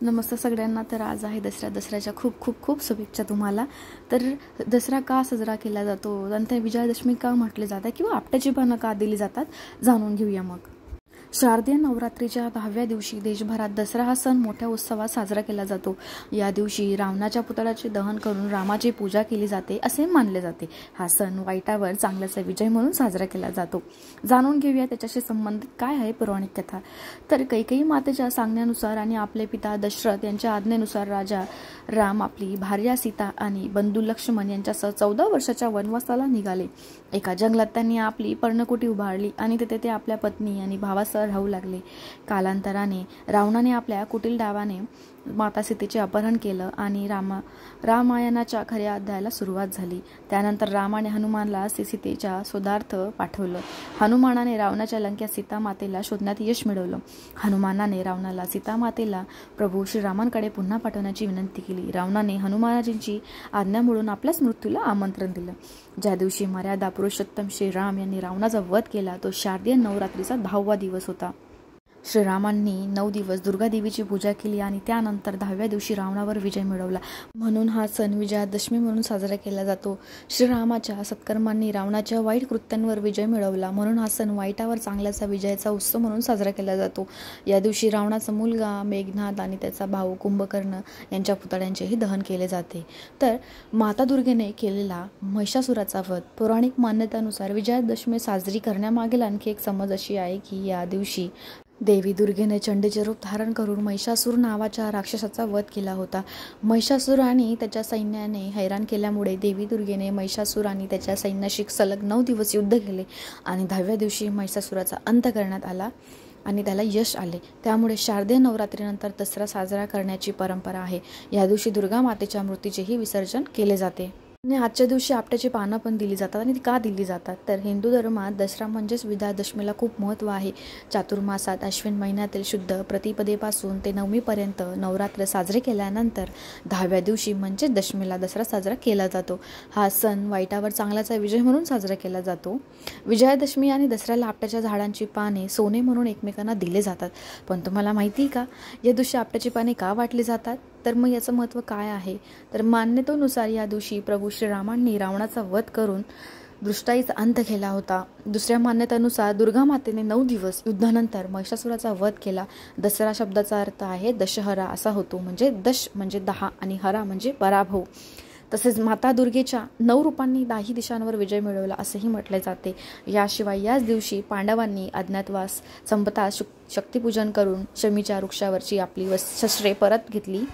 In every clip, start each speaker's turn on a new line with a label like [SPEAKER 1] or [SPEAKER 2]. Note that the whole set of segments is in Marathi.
[SPEAKER 1] नमस्ते सगळ्यांना। तर आज आहे दसऱ्याच्या खूप खूप खूप शुभेच्छा तुम्हाला। तर दसरा का साजरा केला जातो आणि त्या विजयादशमी का म्हटले जाते किंवा आपट्याची पानं का दिली जातात जाणून घेऊया। मग शारदीय नवरात्रीच्या 10व्या दिवशी देशभरात दसरा हा सण मोठ्या उत्सवात साजरा केला जातो। या दिवशी रावणाच्या पुतळ्याचे दहन करून रामाची पूजा केली जाते असे मानले जाते। हा सण वाईटावर चांगल्याचा विजय म्हणून साजरा केला जातो। जाणून घेऊया त्याच्याशी संबंधित काय आहे पौराणिक कथा। तर कैकेयी मातेच्या सांगण्यानुसार आणि आपले पिता दशरथ यांच्या आज्ञेनुसार राजा राम आपली भार्या सीता आणि बंधू लक्ष्मण यांच्यासह 14 वर्षाच्या वनवासाला निघाले। एका जंगलात त्यांनी आपली पर्णकुटी उभारली आणि तिथे ते आपल्या पत्नी आणि भावासह राहू लागले। कालांतराने रावणाने आपल्या कुटील डावाने माता सीतेचे अपहरण केलं आणि रामायणाच्या खऱ्या अध्यायाला सुरुवात झाली। त्यानंतर रामाने हनुमानला सीतेच्या शोधार्थ पाठवलं। हनुमानाने रावणाच्या लंकेत सीता मातेला शोधण्यात यश मिळवलं। हनुमानाने रावणाला सीता मातेला प्रभू श्रीरामांकडे पुन्हा पाठवण्याची विनंती केली। रावणाने हनुमानाजींची आज्ञा मोडून आपल्याच मृत्यूला आमंत्रण दिलं। ज्या दिवशी मर्यादा पुरुषोत्तम श्रीराम यांनी रावणाचा वध केला तो शारदीय नवरात्रीचा 10वा दिवस होता। श्रीरामांनी 9 दिवस दुर्गा देवीची पूजा केली आणि त्यानंतर 10व्या दिवशी रावणावर विजय मिळवला, म्हणून हा सण विजयादशमी म्हणून साजरा केला जातो। श्रीरामाच्या सत्कर्मांनी रावणाच्या वाईट कृत्यांवर विजय मिळवला, म्हणून हा सण वाईटावर चांगल्याचा विजयाचा उत्सव म्हणून साजरा केला जातो। या दिवशी रावणाचा मुलगा मेघनाद आणि त्याचा भाऊ कुंभकर्ण यांच्या पुतळ्यांचेही दहन केले जाते। तर माता दुर्गेने केलेला महिषासुराचा वध। पौराणिक मान्यतेनुसार विजयादशमी साजरी करण्यामागील आणखी एक समज अशी आहे की या दिवशी देवी दुर्गेने चंडीचे रूप धारण करून महिषासूर नावाच्या राक्षसाचा वध केला होता। महिषासूर आणि त्याच्या सैन्याने हैराण केल्यामुळे देवी दुर्गेने महिषासूर आणि त्याच्या सैन्याशी सलग 9 दिवस युद्ध केले आणि 10व्या दिवशी महिषासुराचा अंत करण्यात आला आणि त्याला यश आले। त्यामुळे शारदीय नवरात्रीनंतर दसरा साजरा करण्याची परंपरा आहे। या दिवशी दुर्गा मातेच्या मूर्तीचेही विसर्जन केले जाते आणि आजच्या दिवशी आपट्याची पानं पण दिली जातात। आणि ती का दिली जातात तर हिंदू धर्मात दसरा म्हणजेच विजयादशमीला खूप महत्त्व आहे। चातुर्मासात अश्विन महिन्यातील शुद्ध प्रतिपदेपासून ते नवमीपर्यंत नवरात्र साजरे केल्यानंतर 10व्या दिवशी म्हणजेच दशमीला दसरा साजरा केला जातो। हा सण वाईटावर चांगल्याचा विजय म्हणून साजरा केला जातो। विजयादशमी आणि दसऱ्याला आपट्याच्या झाडांची पाने सोने म्हणून एकमेकांना दिले जातात। पण तुम्हाला माहिती आहे का या दिवशी आपट्याची पाने का वाटली जातात? तर मग याचं महत्त्व काय आहे? तर मान्यतेनुसार या दिवशी प्रभू श्रीरामांनी रावणाचा वध करून दुष्टाईचा अंत केला होता। दुसऱ्या मान्यतेनुसार दुर्गा मातेने 9 दिवस युद्धानंतर महिषासुराचा वध केला। दसरा शब्दाचा अर्थ आहे दशहरा असा होतो, म्हणजे दश म्हणजे 10 आणि हरा म्हणजे पराभव। तसेच माता दुर्गेच्या 9 रूपांनी 10 दिशांवर विजय मिळवला असेही म्हटले जाते। याशिवाय याच दिवशी पांडवांनी अज्ञातवास संपता शक्तिपूजन करून शमीच्या वृक्षावरची आपली शस्त्रे परत घेतली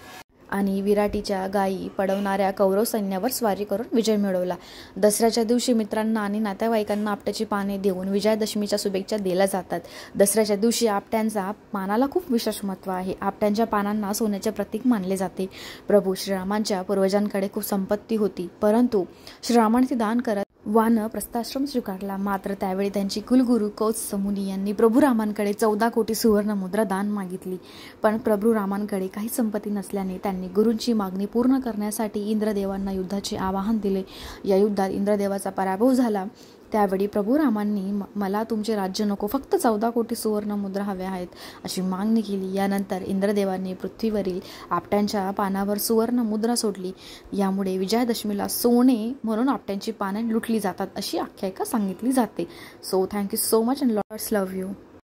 [SPEAKER 1] आणि विराटीच्या गायी पडवणाऱ्या कौरव सैन्यावर स्वारी करून विजय मिळवला। दसऱ्याच्या दिवशी मित्रांना आणि नातेवाईकांना आपट्याची पाने देऊन विजयादशमीच्या शुभेच्छा दिल्या जातात। दसऱ्याच्या दिवशी आपट्यांचा पानाला खूप विशेष महत्त्व आहे। आपट्यांच्या पानांना सोन्याचे प्रतीक मानले जाते। प्रभू श्रीरामांच्या पूर्वजांकडे खूप संपत्ती होती, परंतु श्रीरामांनी ती दान करत वानप्रस्थाश्रम स्वीकारला। मात्र त्यावेळी त्यांची कुलगुरू कौत्स मुनी यांनी प्रभू रामांकडे 14 कोटी सुवर्ण मुद्रा दान मागितली। पण प्रभू रामांकडे काही संपत्ती नसल्याने त्यांनी गुरूंची मागणी पूर्ण करण्यासाठी इंद्रदेवांना युद्धाचे आवाहन दिले। या युद्धात इंद्रदेवाचा पराभव झाला। त्यावेळी प्रभू रामांनी मला तुमचे राज्य नको, फक्त 14 कोटी सुवर्ण मुद्रा हव्या आहेत अशी मागणी केली। यानंतर इंद्रदेवांनी पृथ्वीवरील आपट्यांच्या पानावर सुवर्ण मुद्रा सोडली। यामुळे विजयादशमीला सोने म्हणून आपट्यांची पाने लुटली जातात अशी आख्यायिका सांगितली जाते। So thank you so much and lords love you.